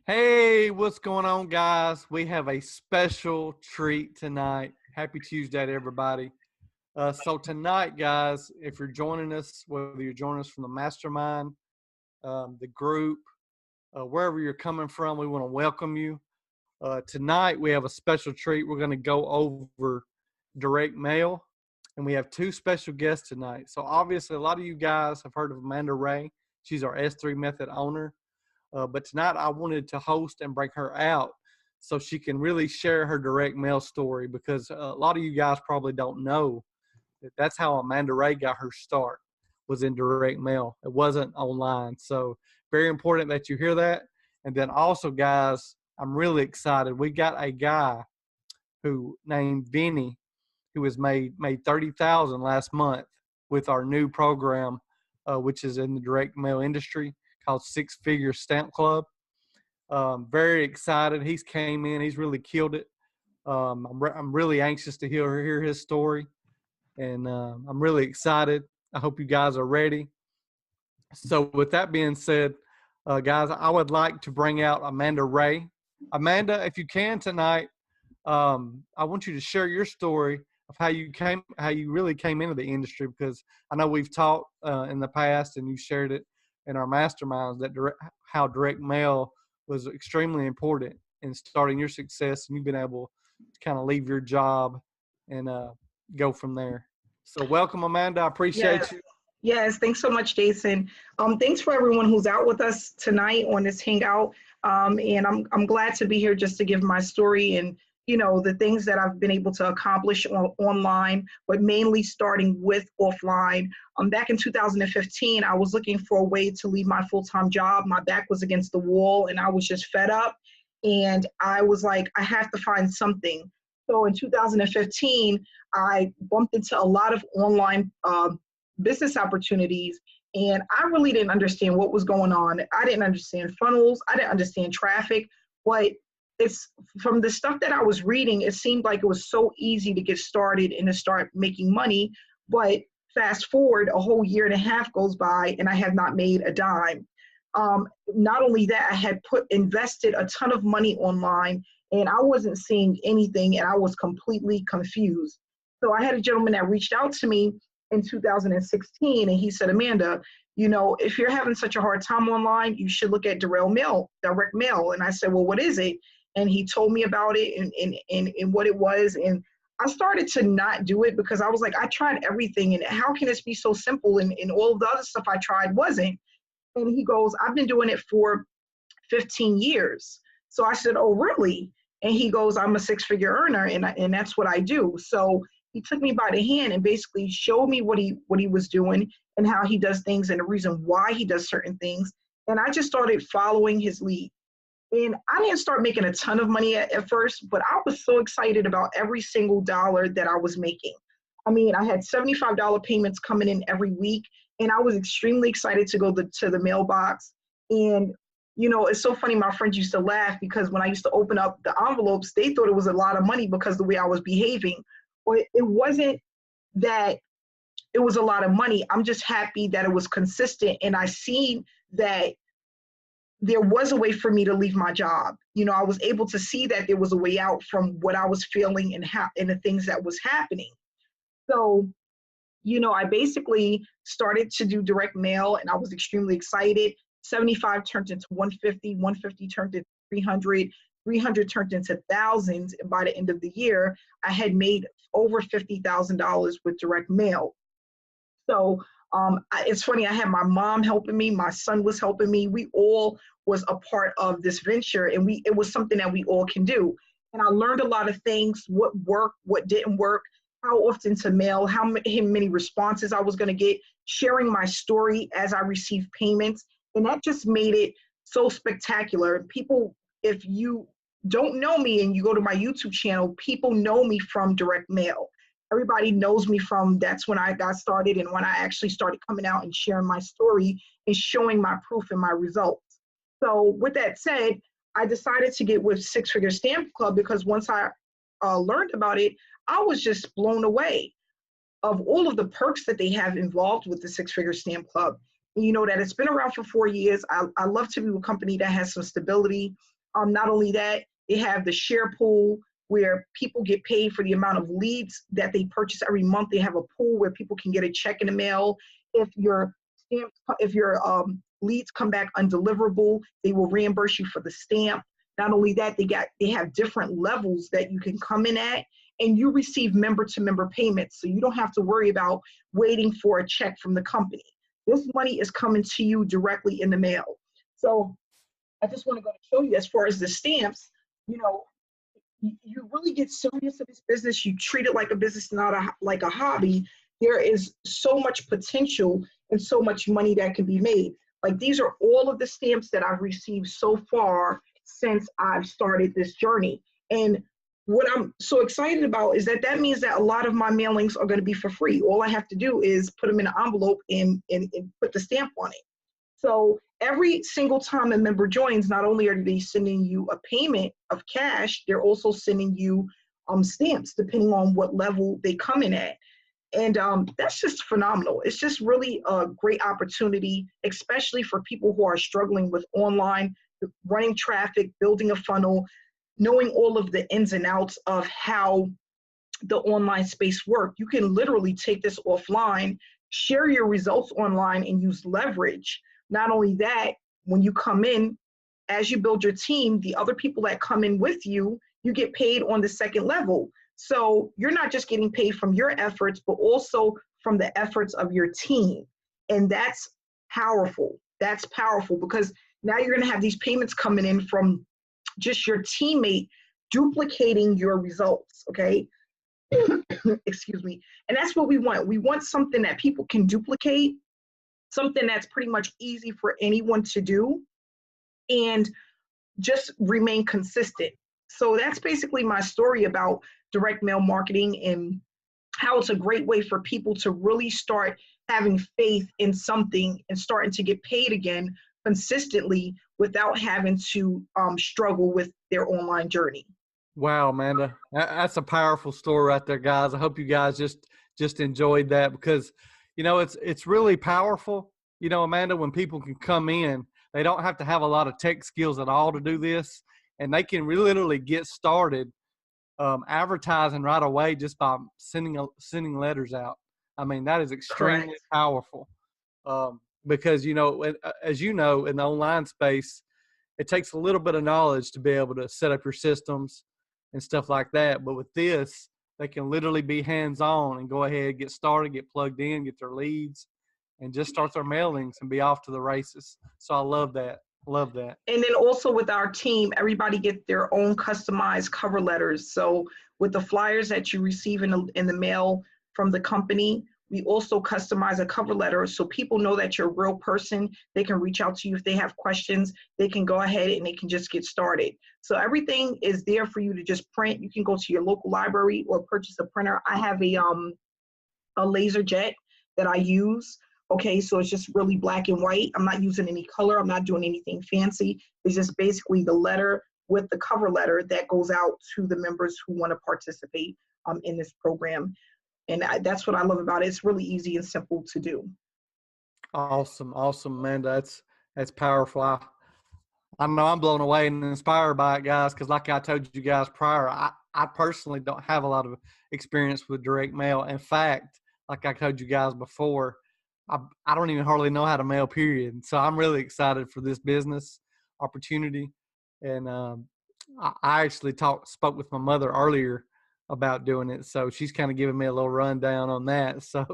Hey, what's going on, guys? We have a special treat tonight. Happy Tuesday to everybody. So tonight, guys, if you're joining us, whether you're joining us from the mastermind, the group, wherever you're coming from, we want to welcome you. Tonight, we have a special treat. We're going to go over direct mail, and we have two special guests tonight. So obviously, a lot of you guys have heard of Amanda Ray. She's our S3 Method owner. But tonight I wanted to host and bring her out so she can really share her direct mail story, because a lot of you guys probably don't know that that's how Amanda Ray got her start, was in direct mail. It wasn't online. So very important that you hear that. And then also, guys, I'm really excited. We got a guy who named Vinny who has made 30,000 last month with our new program, which is in the direct mail industry, called Six Figure Stamp Club. Very excited. He's came in. He's really killed it. I'm really anxious to hear his story, and I'm really excited. I hope you guys are ready. So with that being said, guys, I would like to bring out Amanda Ray. Amanda, if you can tonight, I want you to share your story of how you really came into the industry, because I know we've talked in the past, and you shared it in our masterminds, that how direct mail was extremely important in starting your success, and you've been able to kind of leave your job and go from there. So welcome, Amanda. I appreciate Yes, you. yes. Thanks so much, Jason. Thanks for everyone who's out with us tonight on this hangout. And I'm glad to be here just to give my story and the things that I've been able to accomplish online, but mainly starting with offline. Back in 2015, I was looking for a way to leave my full-time job. My back was against the wall, and I was just fed up. And I was like, I have to find something. So in 2015, I bumped into a lot of online business opportunities, and I really didn't understand what was going on. I didn't understand funnels. I didn't understand traffic, but it's from the stuff that I was reading, it seemed like it was so easy to get started and to start making money. But fast forward, a whole year and a half goes by, and I have not made a dime. Not only that, I had invested a ton of money online, and I wasn't seeing anything, and I was completely confused. So I had a gentleman that reached out to me in 2016, and he said, Amanda, if you're having such a hard time online, you should look at direct mail. And I said, well, what is it? And he told me about it and what it was. And I started to not do it, because I was like, I tried everything, and how can this be so simple? And all of the other stuff I tried wasn't. And he goes, I've been doing it for 15 years. So I said, oh, really? And he goes, I'm a six-figure earner, and that's what I do. So he took me by the hand and basically showed me what he was doing and how he does things and the reason why he does certain things. And I just started following his lead. And I didn't start making a ton of money at first, but I was so excited about every single dollar that I was making. I mean, I had $75 payments coming in every week, and I was extremely excited to go to the mailbox. And it's so funny. My friends used to laugh, because when I used to open up the envelopes, they thought it was a lot of money because of the way I was behaving. But it wasn't that it was a lot of money. I'm just happy that it was consistent, and I seen that there was a way for me to leave my job. I was able to see that there was a way out from what I was feeling and the things that was happening. So, I basically started to do direct mail, and I was extremely excited. 75 turned into 150, 150 turned into 300, 300 turned into thousands. And by the end of the year, I had made over $50,000 with direct mail. So it's funny, I had my mom helping me, my son was helping me. We all was a part of this venture, and it was something that we all can do. And I learned a lot of things, what worked, what didn't work, how often to mail, how many responses I was going to get, sharing my story as I received payments. And that just made it so spectacular. People, if you don't know me and you go to my YouTube channel, people know me from direct mail. Everybody knows me from, that's when I got started, and when I actually started coming out and sharing my story and showing my proof and my results. So with that said, I decided to get with Six Figure Stamp Club, because once I learned about it, I was just blown away of all of the perks that they have involved with the Six Figure Stamp Club. And that it's been around for 4 years. I love to be with a company that has some stability. Not only that, they have the share pool where people get paid for the amount of leads that they purchase every month. They have a pool where people can get a check in the mail. If your leads come back undeliverable, they will reimburse you for the stamp. Not only that, they have different levels that you can come in at, and you receive member-to-member payments, so you don't have to worry about waiting for a check from the company. This money is coming to you directly in the mail. So I just want to go to show you, as far as the stamps, you know, you really get serious in this business. You treat it like a business, not like a hobby. There is so much potential and so much money that can be made. Like, these are all of the stamps that I've received so far since I've started this journey. And what I'm so excited about is that means that a lot of my mailings are going to be for free. All I have to do is put them in an envelope and put the stamp on it. So every single time a member joins, not only are they sending you a payment of cash, they're also sending you stamps, depending on what level they come in at. And that's just phenomenal. It's just really a great opportunity, especially for people who are struggling with online, running traffic, building a funnel, knowing all of the ins and outs of how the online space works. You can literally take this offline, share your results online, and use leverage. Not only that, when you come in, as you build your team, the other people that come in with you, you get paid on the second level. So you're not just getting paid from your efforts, but also from the efforts of your team. And that's powerful. That's powerful, because now you're going to have these payments coming in from just your teammate duplicating your results, okay? Excuse me. And that's what we want. We want something that people can duplicate, something that's pretty much easy for anyone to do, and just remain consistent. So that's basically my story about direct mail marketing and how it's a great way for people to really start having faith in something and starting to get paid again consistently without having to struggle with their online journey. Wow, Amanda, that's a powerful story right there, guys. I hope you guys just enjoyed that, because, you know, it's really powerful. You know, Amanda, when people can come in, they don't have to have a lot of tech skills at all to do this, and they can literally get started advertising right away just by sending letters out. I mean, that is extremely Correct. powerful, because, you know, as you know, in the online space, it takes a little bit of knowledge to be able to set up your systems and stuff like that. But with this, they can literally be hands-on and go ahead, get started, get plugged in, get their leads, and just start their mailings and be off to the races. So I love that. Love that. And then also with our team, everybody get their own customized cover letters. So with the flyers that you receive in the mail from the company, we also customize a cover letter so people know that you're a real person. They can reach out to you if they have questions. They can go ahead and they can just get started. So everything is there for you to just print. You can go to your local library or purchase a printer. I have a laser jet that I use. Okay, so it's just really black and white. I'm not using any color. I'm not doing anything fancy. It's just basically the letter with the cover letter that goes out to the members who want to participate in this program. And that's what I love about it. It's really easy and simple to do. Awesome, Amanda. That's powerful. I know I'm blown away and inspired by it, guys, because like I told you guys prior, I personally don't have a lot of experience with direct mail. In fact, like I told you guys before, I don't even hardly know how to mail, period. So I'm really excited for this business opportunity. And I actually spoke with my mother earlier about doing it. So she's kind of giving me a little rundown on that. So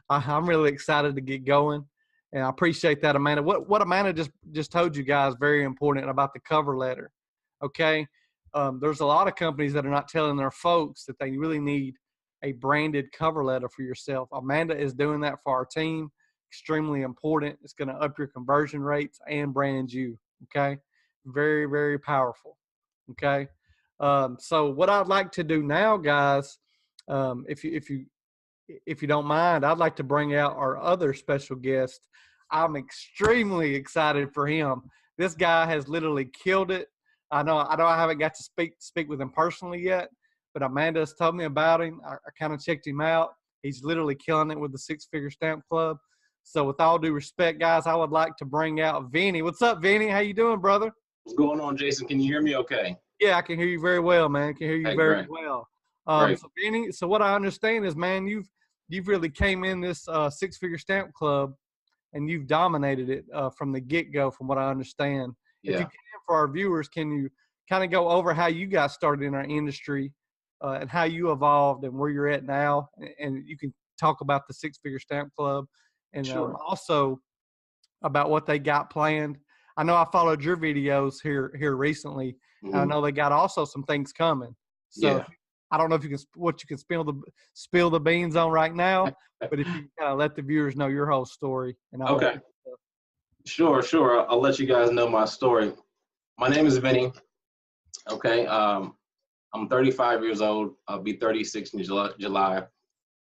I'm really excited to get going. And I appreciate that, Amanda. What Amanda just told you guys, very important about the cover letter. Okay. There's a lot of companies that are not telling their folks that they really need a branded cover letter for yourself. Amanda is doing that for our team. Extremely important. It's going to up your conversion rates and brand you. Okay. Very, very powerful. Okay. So what I'd like to do now, guys, if you don't mind, I'd like to bring out our other special guest. I'm extremely excited for him. This guy has literally killed it. I know I haven't got to speak with him personally yet, but Amanda's told me about him. I kind of checked him out. He's literally killing it with the Six Figure Stamp Club. So with all due respect, guys, I would like to bring out Vinny. What's up, Vinny? How you doing, brother? What's going on, Jason? Can you hear me okay? Yeah, I can hear you very well, man. I can hear you very Great. well. Great. So Benny, so what I understand is, man, you've really came in this six-figure stamp club and you've dominated it from the get-go, from what I understand. If you Yeah. can, for our viewers, can you kind of go over how you got started in our industry and how you evolved and where you're at now? And you can talk about the six-figure stamp club and Sure. also about what they got planned. I know I followed your videos here recently. And I know they got also some things coming. So Yeah. I don't know if you can spill the beans on right now, but if you can kind of let the viewers know your whole story. And Okay. Sure. I'll let you guys know my story. My name is Vinny. Okay. I'm 35 years old. I'll be 36 in July.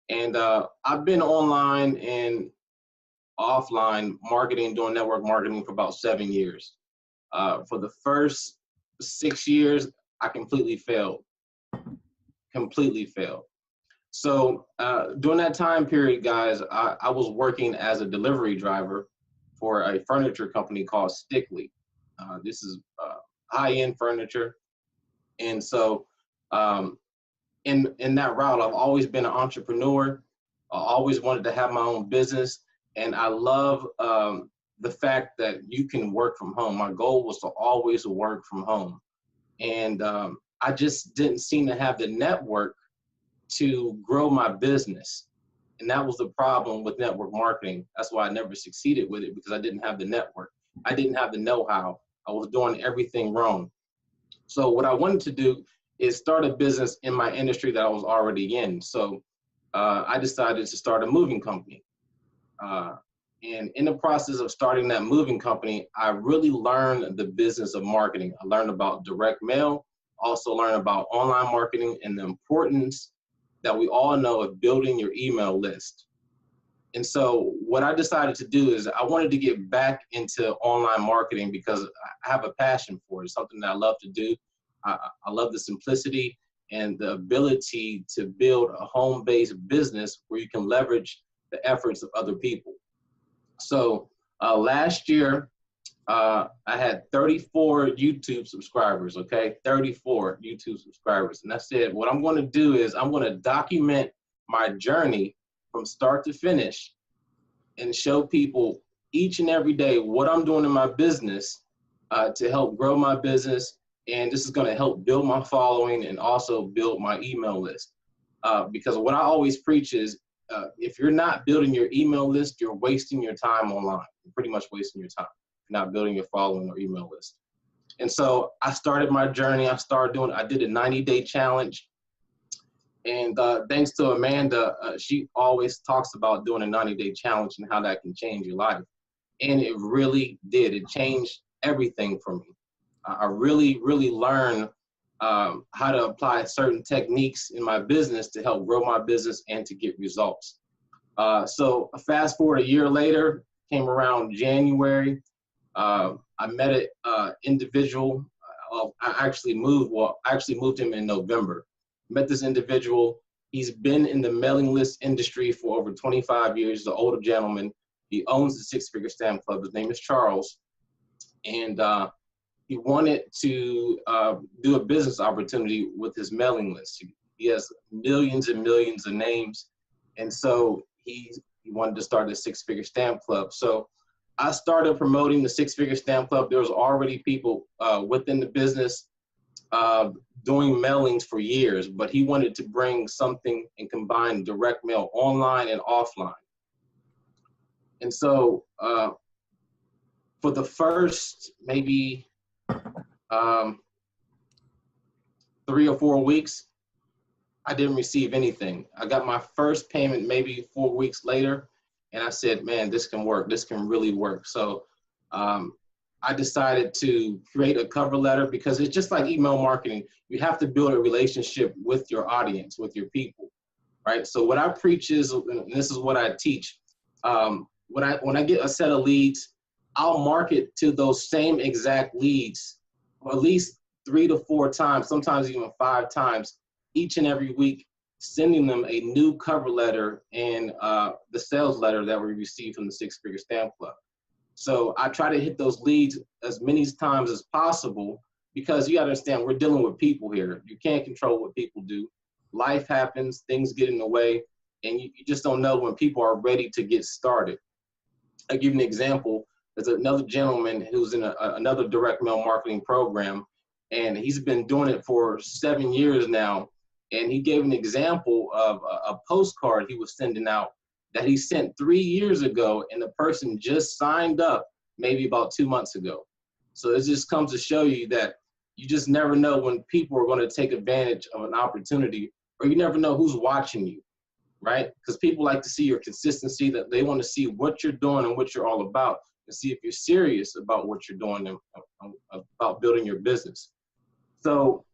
And I've been online and offline marketing, doing network marketing for about 7 years. For the first 6 years, I completely failed. So during that time period, guys, I was working as a delivery driver for a furniture company called Stickley. This is high-end furniture. And so in that route, I've always been an entrepreneur. I always wanted to have my own business. And I love the fact that you can work from home. My goal was to always work from home. And I just didn't seem to have the network to grow my business. And that was the problem with network marketing. That's why I never succeeded with it, because I didn't have the network. I didn't have the know-how. I was doing everything wrong. So what I wanted to do is start a business in my industry that I was already in. So I decided to start a moving company. And in the process of starting that moving company, I really learned the business of marketing. I learned about direct mail, also learned about online marketing and the importance that we all know of building your email list. And so what I decided to do is I wanted to get back into online marketing because I have a passion for it. It's something that I love to do. I love the simplicity and the ability to build a home-based business where you can leverage the efforts of other people. So last year, I had 34 YouTube subscribers, okay? 34 YouTube subscribers. And I said, what I'm going to do is I'm going to document my journey from start to finish and show people each and every day what I'm doing in my business to help grow my business. And this is going to help build my following and also build my email list. Because what I always preach is if you're not building your email list, you're wasting your time online. You're pretty much wasting your time. Not building your following or email list. And so I started my journey. I did a 90-day challenge. And thanks to Amanda, she always talks about doing a 90-day challenge and how that can change your life. And it really did. It changed everything for me. I really learned how to apply certain techniques in my business to help grow my business and to get results. So fast forward a year later, came around January, I met an individual. I actually moved him in November. Met this individual. He's been in the mailing list industry for over 25 years. He's an older gentleman. He owns the Six Figure Stamp Club. His name is Charles. And he wanted to do a business opportunity with his mailing list. He has millions and millions of names. And so he wanted to start a Six Figure Stamp Club. So I started promoting the Six Figure Stamp Club. There was already people within the business doing mailings for years, but he wanted to bring something and combine direct mail online and offline. And so for the first maybe 3 or 4 weeks, I didn't receive anything. I got my first payment maybe 4 weeks later. And I said, man, this can work. This can really work. So I decided to create a cover letter because it's just like email marketing. You have to build a relationship with your audience, with your people, right? So what I preach is, and this is what I teach, when I get a set of leads, I'll market to those same exact leads at least 3 to 4 times, sometimes even 5 times each and every week, sending them a new cover letter and the sales letter that we received from the Six Figure Stamp Club. So I try to hit those leads as many times as possible, because you gotta understand, we're dealing with people here. You can't control what people do. Life happens, things get in the way, and you just don't know when people are ready to get started. I'll give you an example. There's another gentleman who's in another direct mail marketing program, and he's been doing it for 7 years now. And he gave an example of a postcard he was sending out that he sent 3 years ago, and the person just signed up maybe about 2 months ago. So it just comes to show you that you just never know when people are going to take advantage of an opportunity, or you never know who's watching you, right? Because people like to see your consistency, that they want to see what you're doing and what you're all about, and see if you're serious about what you're doing and about building your business. So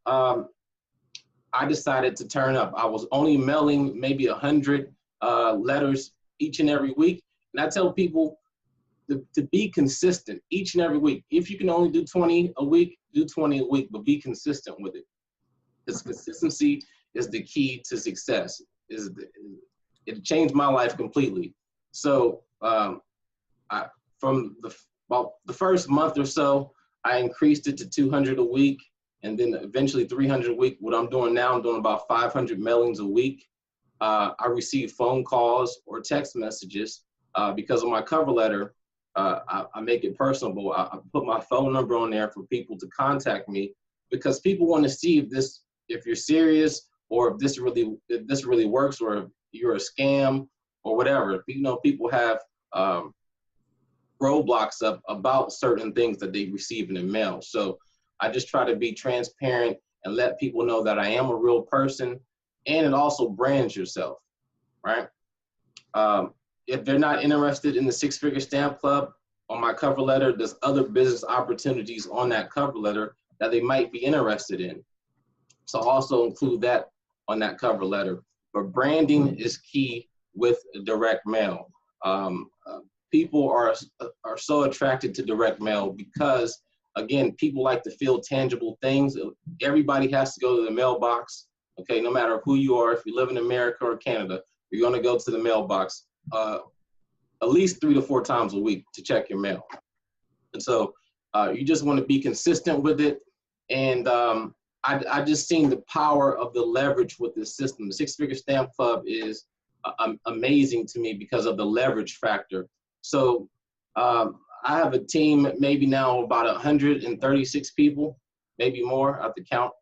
I decided to turn up. I was only mailing maybe 100 letters each and every week. And I tell people to be consistent each and every week. If you can only do 20 a week, do 20 a week, but be consistent with it. Because consistency is the key to success. It changed my life completely. So from about the first month or so, I increased it to 200 a week, and then eventually 300 a week. What I'm doing now, I'm doing about 500 mailings a week. I receive phone calls or text messages because of my cover letter. I make it personable. I put my phone number on there for people to contact me, because people want to see if you're serious, or if this really works, or if you're a scam or whatever. You know, people have roadblocks up about certain things that they receive in the mail. So I just try to be transparent and let people know that I am a real person, and it also brands yourself, right? If they're not interested in the Six-Figure Stamp Club, on my cover letter, there's other business opportunities on that cover letter that they might be interested in. So I'll also include that on that cover letter. But branding is key with direct mail. People are so attracted to direct mail because, again, people like to feel tangible things. Everybody has to go to the mailbox. Okay, no matter who you are, if you live in America or Canada, you're going to go to the mailbox at least 3 to 4 times a week to check your mail. And so you just want to be consistent with it. And I just seen the power of the leverage with this system. The Six-Figure Stamp Club is amazing to me because of the leverage factor. So I have a team maybe now about 136 people, maybe more, I have to count.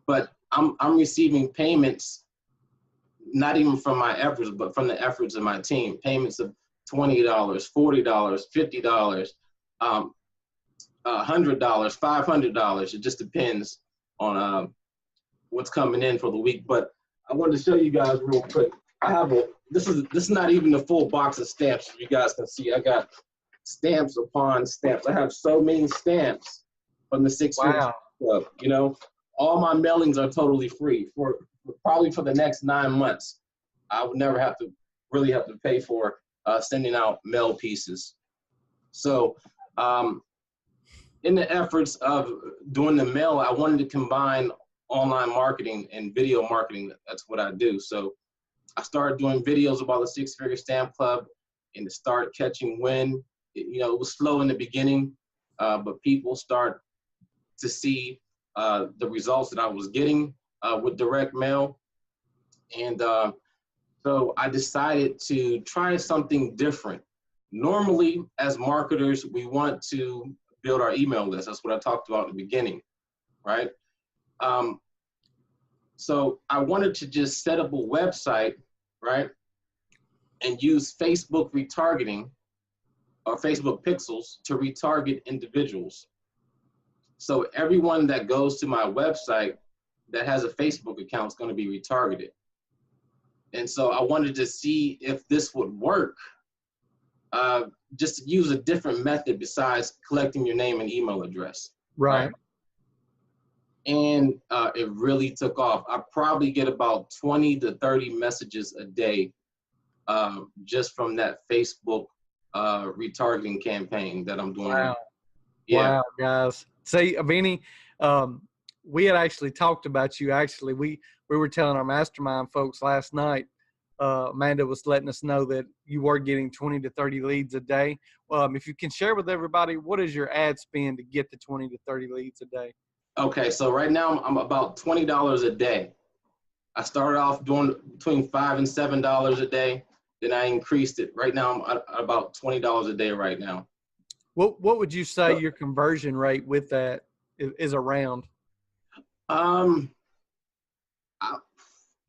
But I'm receiving payments, not even from my efforts, but from the efforts of my team. Payments of $20, $40, $50, $100, $500. It just depends on what's coming in for the week. But I wanted to show you guys real quick. I have this is not even a full box of stamps. You guys can see I got stamps upon stamps. I have so many stamps from the Six-Figure Club. You know, all my mailings are totally free for probably for the next 9 months. I would never really have to pay for sending out mail pieces. So in the efforts of doing the mail, I wanted to combine online marketing and video marketing. That's what I do. So I started doing videos about the Six-Figure Stamp Club, and to start catching wind. It was slow in the beginning, but people start to see the results that I was getting with direct mail. And so I decided to try something different. Normally, as marketers, we want to build our email list. That's what I talked about in the beginning, right? So I wanted to just set up a website, right, and use Facebook retargeting or Facebook pixels to retarget individuals. So everyone that goes to my website that has a Facebook account is going to be retargeted. And so I wanted to see if this would work. Just to use a different method besides collecting your name and email address. Right. And it really took off. I probably get about 20 to 30 messages a day just from that Facebook retargeting campaign that I'm doing. Wow. Yeah. Wow, guys. See, Avini, we had actually talked about you. Actually, we were telling our mastermind folks last night Amanda was letting us know that you were getting 20 to 30 leads a day. If you can share with everybody, what is your ad spend to get the 20 to 30 leads a day? Okay, so right now I'm about $20 a day. I started off doing between $5 and $7 a day. Then I increased it. Right now I'm at about $20 a day right now. What would you say your conversion rate with that is around?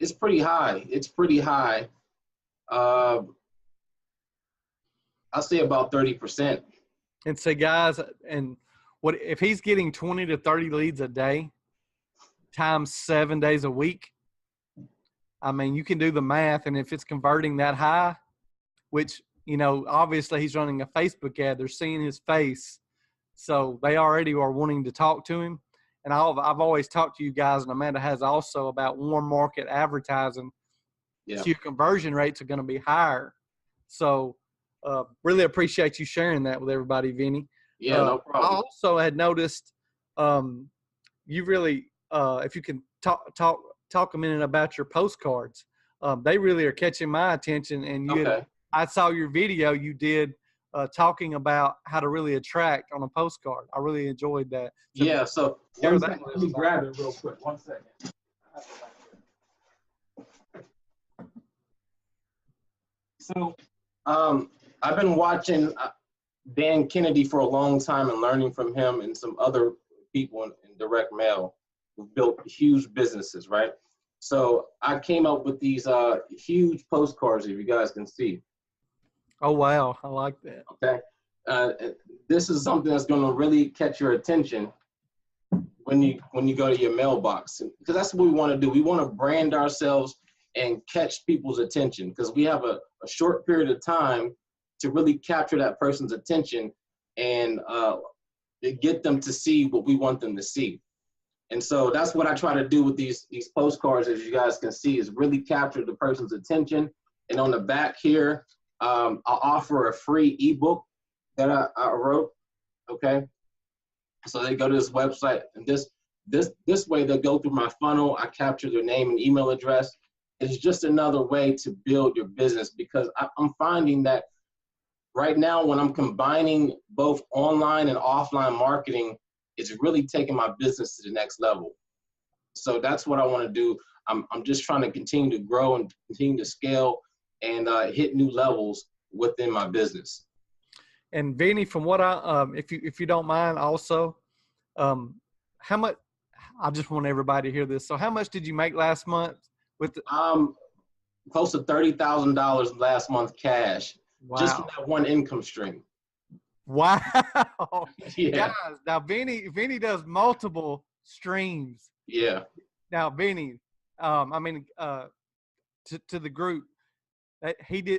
It's pretty high. It's pretty high. I'll say about 30%. And say, guys, and what if he's getting 20 to 30 leads a day times 7 days a week? I mean, you can do the math, and if it's converting that high, which, you know, obviously he's running a Facebook ad, they're seeing his face, so they already are wanting to talk to him. And I've always talked to you guys, and Amanda has also, about warm market advertising. Yeah. So your conversion rates are going to be higher. So really appreciate you sharing that with everybody, Vinny. Yeah, no problem. I also had noticed you really, if you can talk a minute about your postcards. They really are catching my attention. And I saw your video you did talking about how to really attract on a postcard. I really enjoyed that. So yeah, so let me grab it real quick. 1 second. So I've been watching Dan Kennedy for a long time and learning from him and some other people in direct mail who built huge businesses, right? So I came up with these huge postcards, if you guys can see. Oh, wow. I like that. Okay. This is something that's going to really catch your attention when you go to your mailbox, because that's what we want to do. We want to brand ourselves and catch people's attention, because we have a short period of time to really capture that person's attention and get them to see what we want them to see. And so that's what I try to do with these postcards, as you guys can see, is really capture the person's attention. And on the back here, I'll offer a free ebook that I wrote. Okay. So they go to this website, and this way they'll go through my funnel. I capture their name and email address. It's just another way to build your business, because I'm finding that right now, when I'm combining both online and offline marketing, it's really taking my business to the next level. So that's what I want to do. I'm just trying to continue to grow and continue to scale and hit new levels within my business. And Vinny, from what if you don't mind, also, how much? I just want everybody to hear this. So, how much did you make last month with? Close to $30,000 last month cash, wow. Just from that one income stream. Wow. Yeah. Guys, now Vinny does multiple streams. Yeah. Now Vinny, to the group, that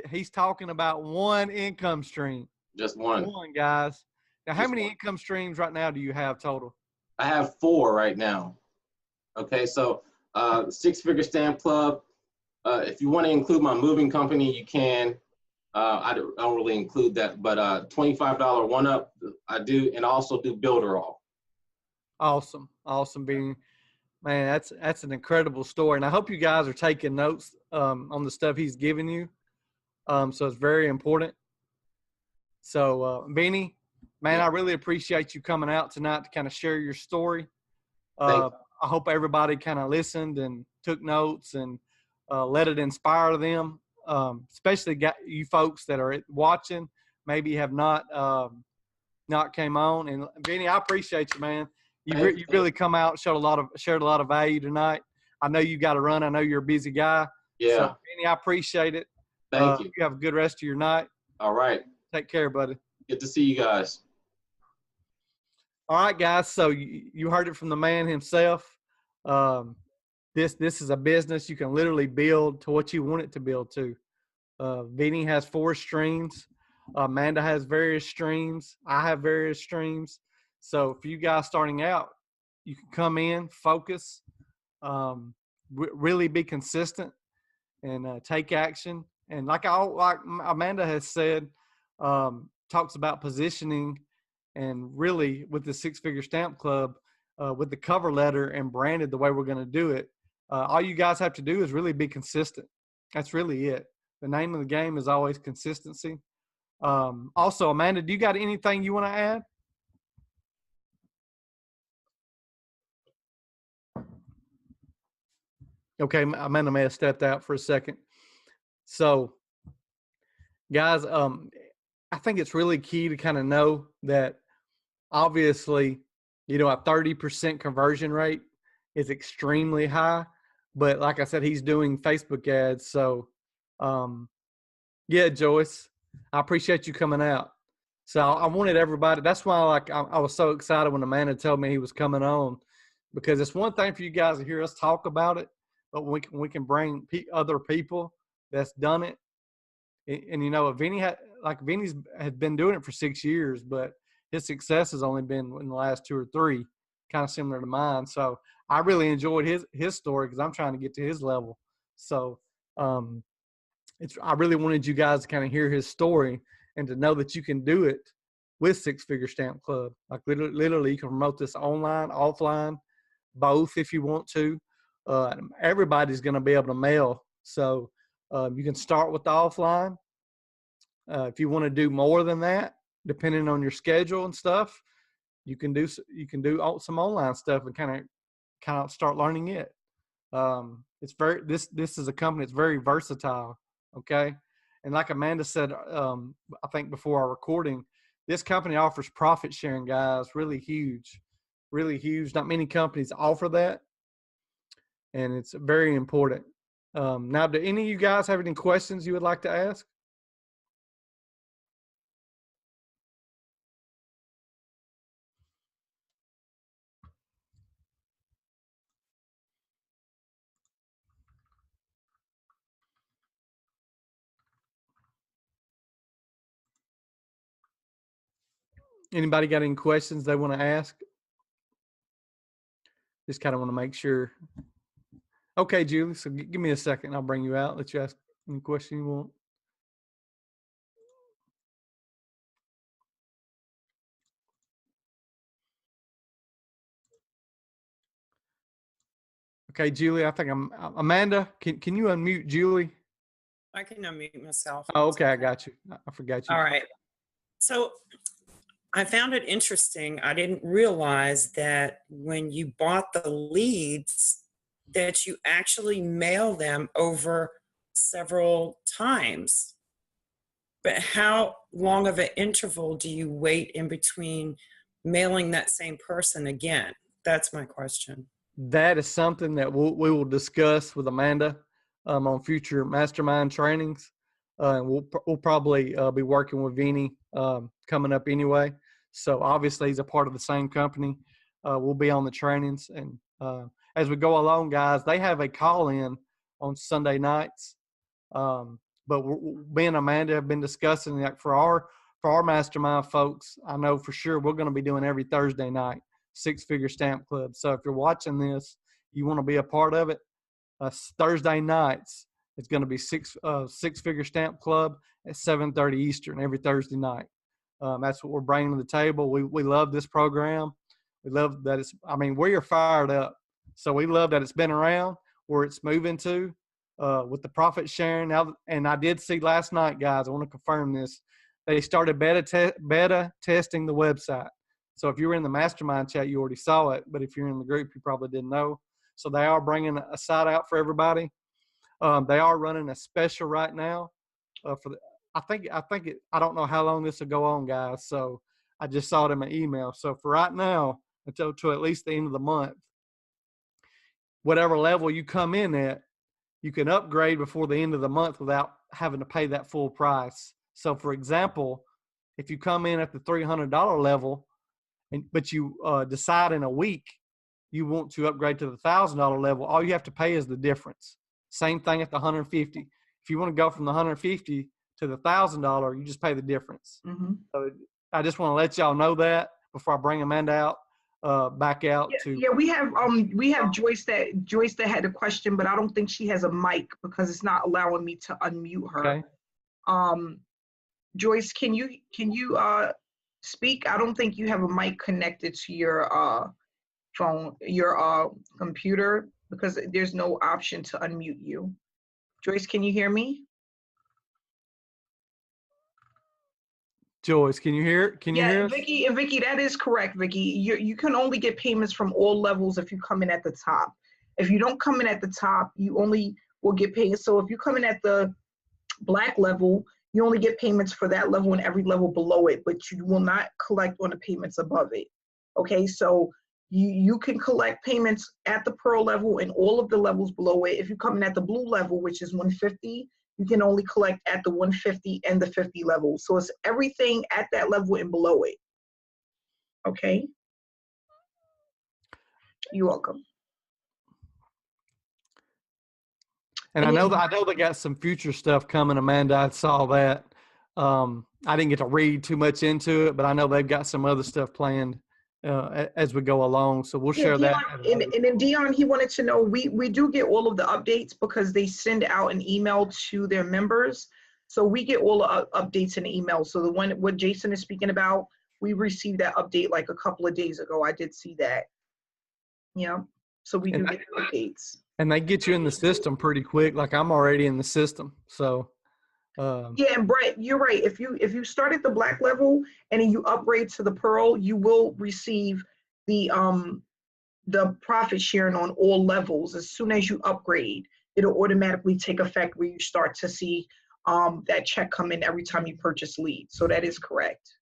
he's talking about one income stream. Just one. One, guys. Now, how many income streams right now do you have total? I have 4 right now. Okay, so 6-figure stamp club. If you want to include my moving company, you can. I don't really include that, but $25 one-up I do, and also do builder all. Awesome, Vinny. Man, that's an incredible story, and I hope you guys are taking notes on the stuff he's giving you. So it's very important. So, Vinny, man, I really appreciate you coming out tonight to kind of share your story. I hope everybody kind of listened and took notes and let it inspire them, especially you folks that are watching, maybe have not came on. And Vinny, I appreciate you, man. You really come out, shared a lot of value tonight. I know you got to run. I know you're a busy guy. Yeah. So, Vinny, I appreciate it. Thank you. You have a good rest of your night. All right. Take care, buddy. Good to see you guys. All right, guys. So you heard it from the man himself. This is a business you can literally build to what you want it to build to. Vinny has 4 streams. Amanda has various streams. I have various streams. So for you guys starting out, you can come in, focus, really be consistent, and take action. And like Amanda has said, talks about positioning, and really with the 6-figure stamp club, with the cover letter and branded the way we're going to do it. All you guys have to do is really be consistent. That's really it. The name of the game is always consistency. Also, Amanda, do you got anything you want to add? Okay, Amanda may have stepped out for a second. So, guys, I think it's really key to kind of know that obviously, a 30% conversion rate is extremely high. But like I said, he's doing Facebook ads. So, yeah, Joyce, I appreciate you coming out. So I wanted everybody. That's why, I was so excited when Amanda told me he was coming on, because it's one thing for you guys to hear us talk about it, but we can bring other people that's done it. And Vinny Vinny's had been doing it for 6 years, but his success has only been in the last 2 or 3, kind of similar to mine. So I really enjoyed his story because I'm trying to get to his level. So I really wanted you guys to kind of hear his story and to know that you can do it with Six Figure Stamp Club. Like literally you can promote this online, offline, both if you want to. Everybody's going to be able to mail. So you can start with the offline. If you want to do more than that, depending on your schedule and stuff, you can do some online stuff and kind of start learning it. This is a company that's very versatile. Okay. And like Amanda said, I think before our recording, this company offers profit sharing, guys, really huge. Not many companies offer that. And it's very important. Now, do any of you guys have any questions you would like to ask? Anybody got any questions they want to ask? Just kind of want to make sure. Okay, Julie, so give me a second. I'll bring you out. Let you ask any question you want. Okay, Julie, I think Amanda, can you unmute Julie? I can unmute myself. Oh, okay, I got you. I forgot you. All right. So I found it interesting. I didn't realize that when you bought the leads, that you actually mail them over several times. But how long of an interval do you wait in between mailing that same person again? That's my question. That is something that we will discuss with Amanda on future mastermind trainings. And we'll probably be working with Vinny coming up anyway. So obviously he's a part of the same company. We'll be on the trainings. And as we go along, guys, they have a call-in on Sunday nights. But me and Amanda have been discussing that for our mastermind folks. I know for sure we're going to be doing every Thursday night, Six Figure Stamp Club. So if you're watching this, you want to be a part of it, Thursday nights, it's going to be Six Figure Stamp Club at 7:30 Eastern every Thursday night. That's what we're bringing to the table. We love this program. We love that we are fired up. So we love that it's been around, where it's moving to with the profit sharing. Now, and I did see last night, guys, I want to confirm this. They started beta testing the website. So if you were in the mastermind chat, you already saw it. But if you're in the group, you probably didn't know. So they are bringing a site out for everybody. They are running a special right now I don't know how long this will go on, guys. So I just saw it in my email. So for right now, until to at least the end of the month, whatever level you come in at, you can upgrade before the end of the month without having to pay that full price. So for example, if you come in at the $300 level, but you decide in a week you want to upgrade to the $1,000 level, all you have to pay is the difference. Same thing at the $150. If you want to go from the $150 to the $1,000, you just pay the difference. Mm-hmm. So I just want to let y'all know that before I bring Amanda out, back out to. Yeah, we have Joyce that had a question, but I don't think she has a mic because it's not allowing me to unmute her. Okay. Joyce, can you speak? I don't think you have a mic connected to your phone, your computer, because there's no option to unmute you. Joyce, can you hear me? Joyce, can you hear us? Vicky, that is correct, Vicky. You can only get payments from all levels if you come in at the top. If you don't come in at the top, you only will get paid. So if you come in at the black level, you only get payments for that level and every level below it, but you will not collect on the payments above it. Okay, so you can collect payments at the pearl level and all of the levels below it. If you come in at the blue level, which is 150, you can only collect at the 150 and the 50 level. So it's everything at that level and below it. Okay. You're welcome. And I know they got some future stuff coming, Amanda. I saw that. I didn't get to read too much into it, but I know they've got some other stuff planned as we go along. So we'll share Dion, that. And then Dion, he wanted to know, we do get all of the updates because they send out an email to their members. So we get all the updates in the email. So the one, what Jason is speaking about, we received that update like a couple of days ago. I did see that. Yeah. So we do get the updates. And they get you in the system pretty quick. Like I'm already in the system. So yeah, and Brett, you're right. If you start at the black level and then you upgrade to the pearl, you will receive the profit sharing on all levels. As soon as you upgrade, it'll automatically take effect where you start to see that check come in every time you purchase leads. So that is correct.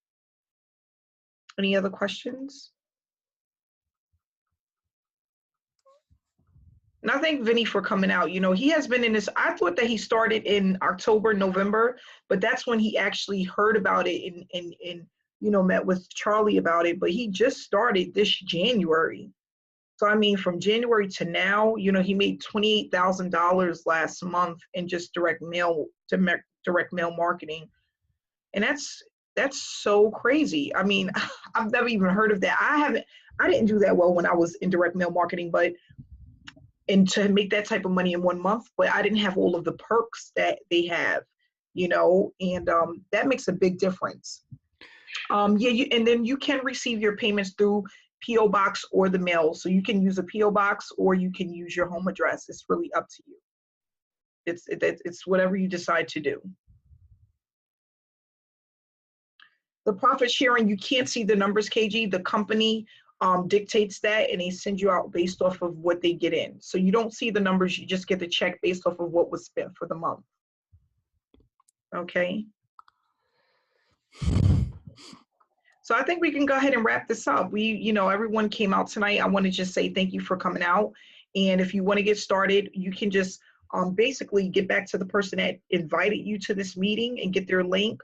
Any other questions? And I thank Vinny for coming out. You know, he has been in this, I thought that he started in October, November, but that's when he actually heard about it and you know, met with Charlie about it, but he just started this January. So, I mean, from January to now, you know, he made $28,000 last month in just direct mail marketing. And that's so crazy. I mean, I've never even heard of that. I didn't do that well when I was in direct mail marketing, and to make that type of money in 1 month, but I didn't have all of the perks that they have, you know, and that makes a big difference. Yeah, and then you can receive your payments through P.O. Box or the mail. So you can use a P.O. Box or you can use your home address. It's really up to you. It's whatever you decide to do. The profit sharing, you can't see the numbers, KG. The company dictates that and they send you out based off of what they get in. So you don't see the numbers, you just get the check based off of what was spent for the month. Okay. So I think we can go ahead and wrap this up. You know, everyone came out tonight. I want to just say thank you for coming out. And if you want to get started, you can just basically get back to the person that invited you to this meeting and get their link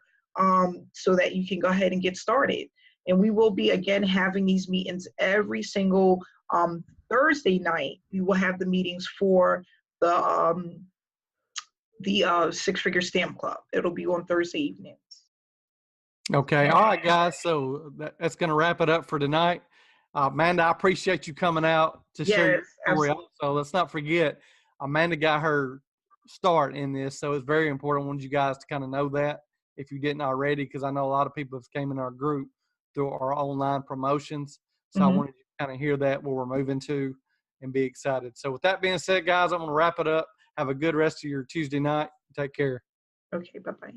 so that you can go ahead and get started. And we will be, again, having these meetings every single Thursday night. We will have the meetings for the Six Figure Stamp Club. It'll be on Thursday evenings. Okay. All right, guys. So that's going to wrap it up for tonight. Amanda, I appreciate you coming out to share your story. Also, let's not forget, Amanda got her start in this. So it's very important. I wanted you guys to kind of know that if you didn't already, because I know a lot of people have came in our group through our online promotions. So I wanted you to kind of hear that where we're moving to and be excited. So with that being said, guys, I'm going to wrap it up. Have a good rest of your Tuesday night. Take care. Okay, bye-bye.